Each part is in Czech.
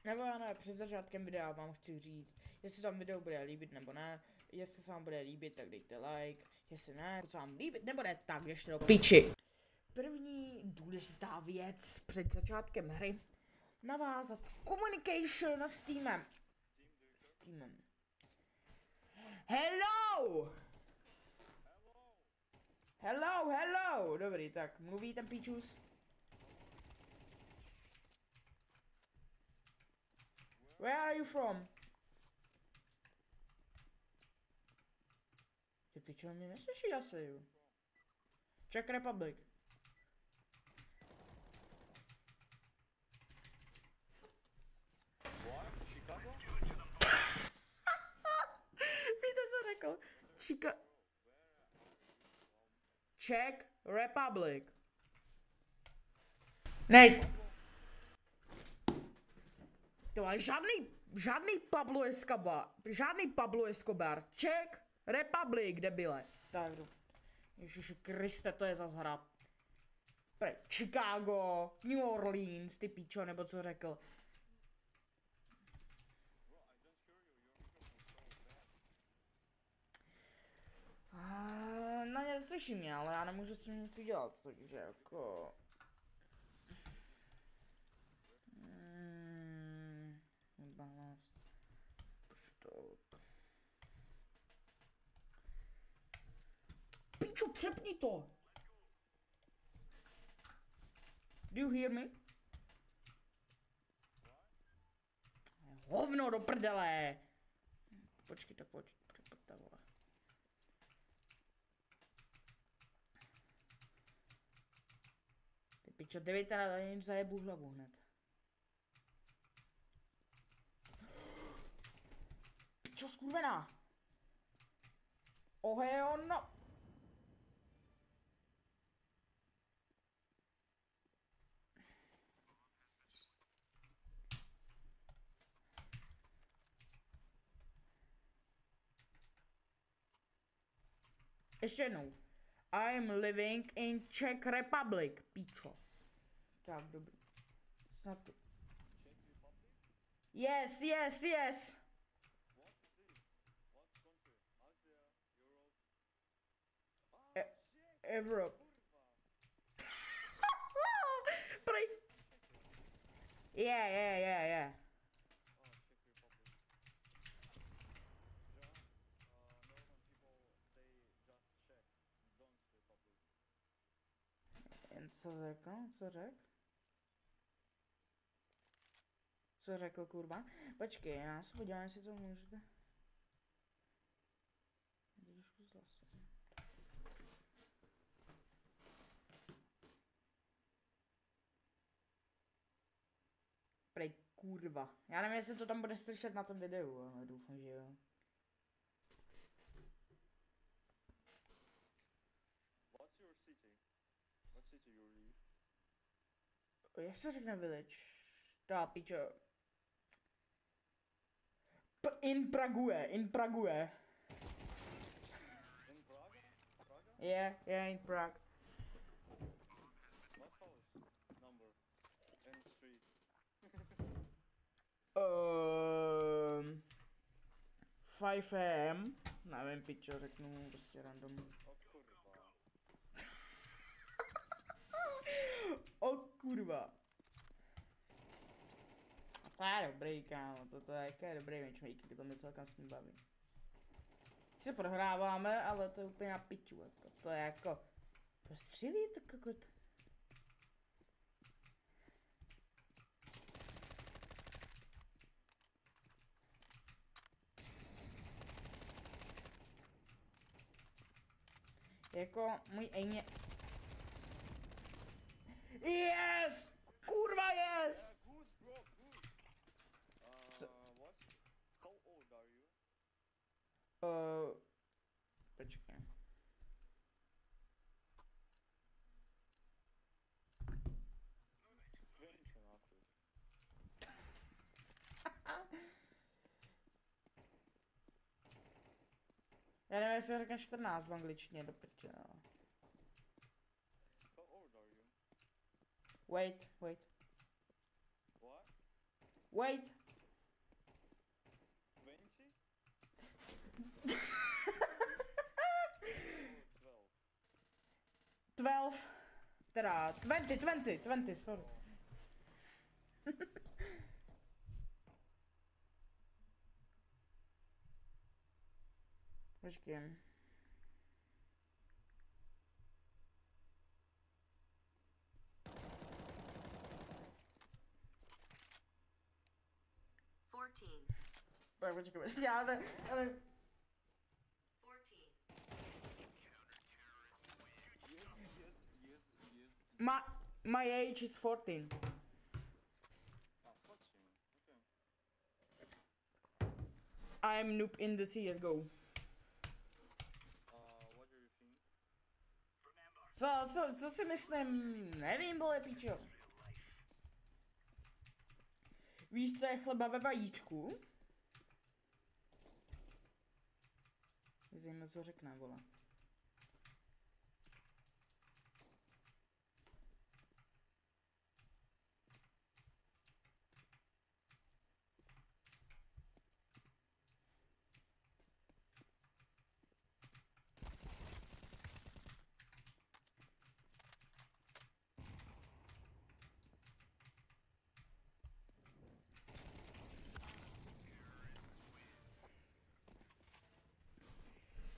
Nebo já ne, před začátkem videa vám chci říct, jestli se vám video bude líbit nebo ne. Jestli se vám bude líbit, tak dejte like. Jestli ne, pokud se vám líbit nebude, tak běžte do piči. První důležitá věc před začátkem hry. Navázat communication s týmem. Hello! Hello! Dobrý, tak mluví ten píčus. Where are you from? Ty pičo, mě neslyší asi, jo. Czech Republic. Víte, co řekl? Czech Republic. Nej. To ale žádný Pablo Escobar. Czech Republic, debile. Tak jdu. Ježiši Kriste, to je zas hra. Chicago, New Orleans, ty píčo, nebo co řekl. Na ně slyší mě, ale já nemůžu s tím nic dělat, takže jako... Balans. Pičo, přepni to! Do you hear me? Hovno do prdele! Počkej, tak pojď ta vole. Ty pičo, dejte na jim zajebu hlavu hned. Pičo, skurvená! Oheo, no! Ještě jednou. I'm living in Czech Republic, píčo. Tak, dobrý. Snad to... Yes. Europe. Prej. Yeah. Co řekl, kurva? Počkej, já se podívám, jestli to můžete. Trošku zase. Prej, kurva. Já nevím, jestli to tam bude slyšet na tom videu, ale doufám, že jo. Jak se řekne village? Ta pičo. In Prague. Yeah, in Prague. Um, 5 AM. Nevím, pičo, řeknu prostě random. O kurva. To je dobrý, kámo, to je dobrý matchmaking, to mě celkem s ním baví. Si prohráváme, ale to je úplně na piču, jako, to je jako... Prostřílí to kokot. Jako, můj aim je... Yes! Kurva, yes! Počkej. Já nevím, jestli řekne 14 v angličtině, do piče, no. Wait. Wait. 12. Teda 20, sorry. Počkej. Počkej, ale... 14. My age is 14. I'm noob in the CSGO. What do you think? Co si myslím? Nevím, vole, pičo. Víš, co je chleba ve vajíčku? Zajímavé, co řekne, vole.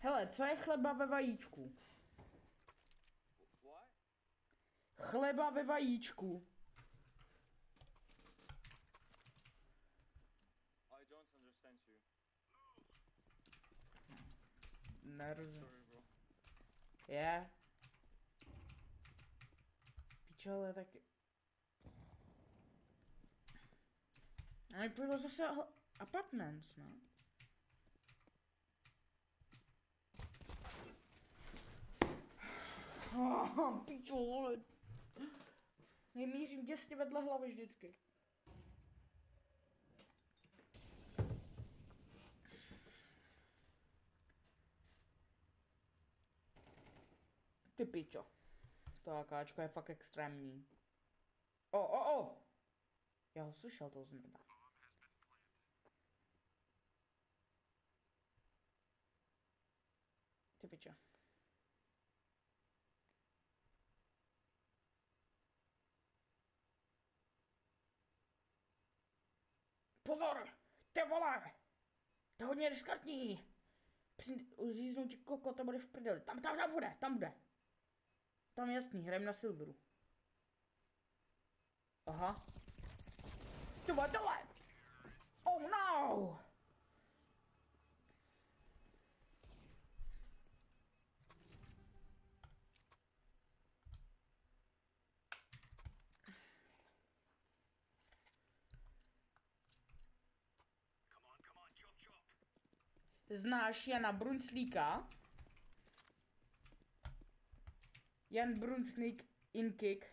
Hele, co je chleba ve vajíčku? What? Chleba ve vajíčku. I don't understand you. Nerozumím. Sorry, bro. Je. Pičo, ale tak... Ale bylo zase apartments, no. Pičo, vole. Nemířím těsně vedle hlavy vždycky. Ty pičo. To AKčko je fakt extrémní. O! Já ho slyšel, toho zmrda. Ty pičo. Pozor! Ty vole! To je hodně riskantní! Říznu ti koko, to bude v prdeli. Tam bude! Tam jasný, hrajem na silveru. Aha. Dole! Oh no! Znáš Jana Brunclíka? Jan Brunclík Inkick.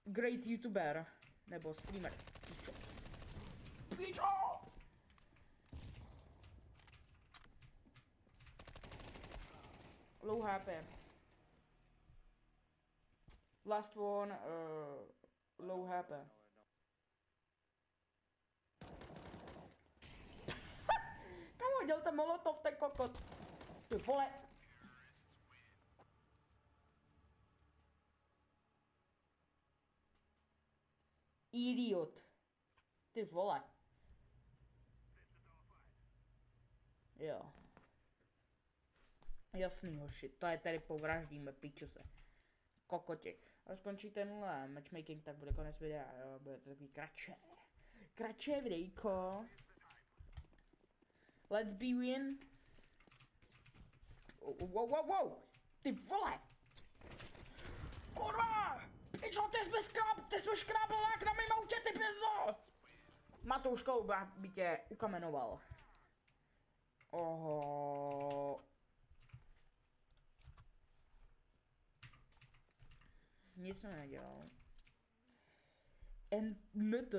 Great YouTuber. Nebo streamer. Pičo! Low HP. Last one, low HP. Kam hodil ten molotov, ten kokot? Ty vole. Idiot. Ty vole. Jo. Jasný hoši, to je tady povraždíme, piču se. Kokoti. A skončí tenhle matchmaking, tak bude konec videa, jo, bude to takový kratší videjko. Let's be win. Wow. Ty vole. Kurva. Pičo, ty jsme škrábelák na mým autě, ty pizdo. Matouškou by tě ukamenoval. Oho. Nic jsem nedělal. NT.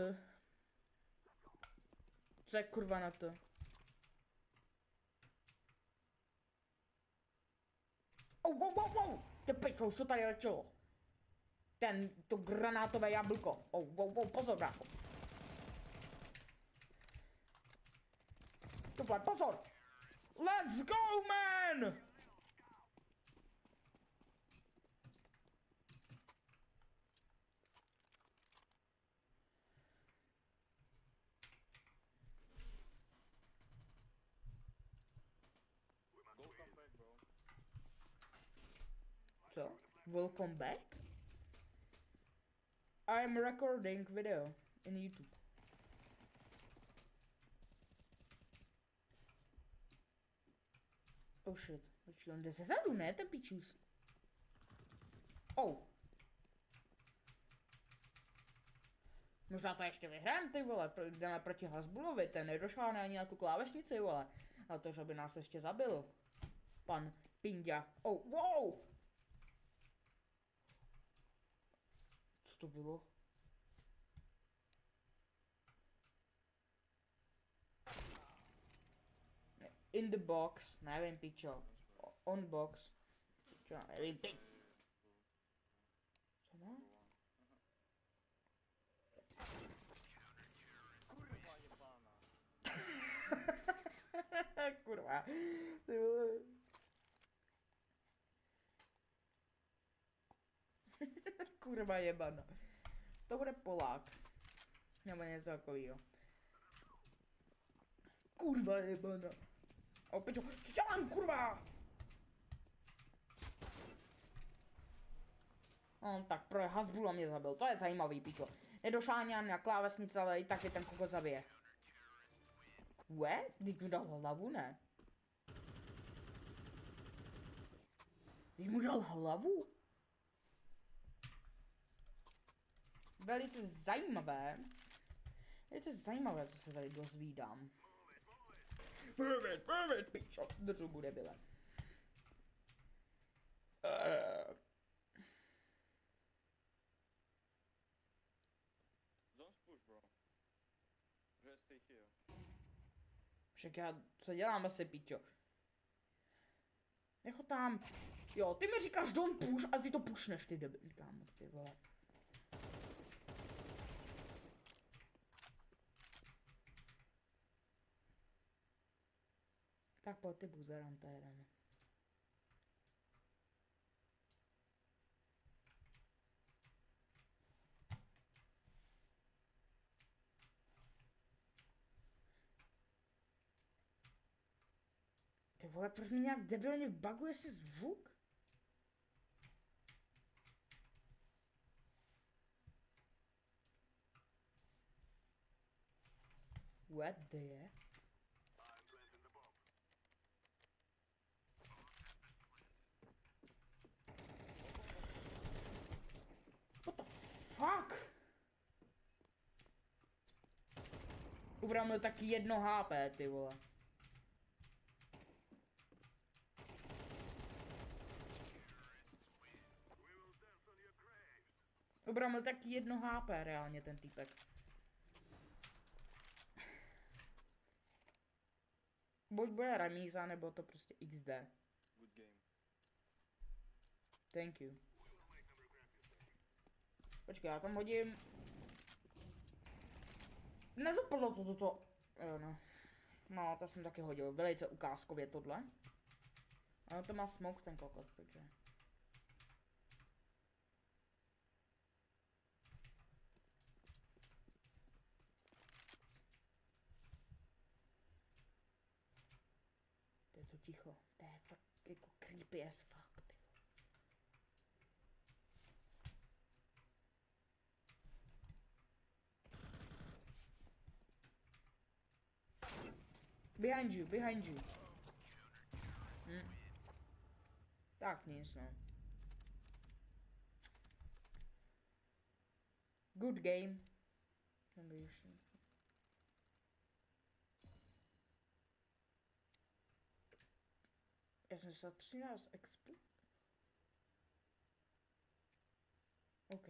Co je kurva na to? Wow. Ty pičo, co tady letělo? To granátové jablko. Pozor, brácho. Tohle, pozor! Let's go, man! Go come back, bro. Co? Welcome back? I am recording video in YouTube. Oh shit, počkej, on jde ze zadu, ne, ten pičus? Oh. Možná to ještě vyhrám, ty vole, jdeme proti Hasbulovi, ten nedošáhne ani na tu klávesnici, vole. Na to, že by nás ještě zabil. Pan Pinďa. Oh, wow! Co to bylo? In the box, nevím pičo. On box. Čo, nevím pič. Co má? Kurwa jebana. Kurva. Ty vole. Kurva jebana. To bude Polák. Nebo něco takovýho. Kurva jebana. O pičo, co dělám, kurva? No tak pro Hasbula mě zabil, to je zajímavý, pičo. Nedošáhne na klávesnici, ale i tak je ten kokot zabije. Teď mu dal hlavu, ne? Teď mu dal hlavu? Velice zajímavé. Velice zajímavé, co se tady dozvídám. Perfect, pičo, držu bude byle. Don't push, bro. Just stay here. Však já, co dělám asi, pičo? Necho tam. Jo, ty mi říkáš don't push a ty to pushneš, ty debil, kámo, ty vole. Tak pojď ty buzerante, jedeme. Ty vole, proč mi nějak debilně buguje si zvuk? What the? What the fuck? Ubral mi taky 1 HP, ty vole. Ubral mi taky 1 HP reálně ten týpek. Buď bude remíza, nebo to prostě XD. Good game. Thank you. Počkej, já tam hodím... Nedopadlo to toto. Jo, no. No, to jsem taky hodil. Velice ukázkově tohle. Ano, to má smoke ten kokot, takže... To je to ticho. To je fakt jako creepy as fuck, ty. Behind you, behind you. Tak nic, no. Good game. Já jsem dostal 13 expu. OK.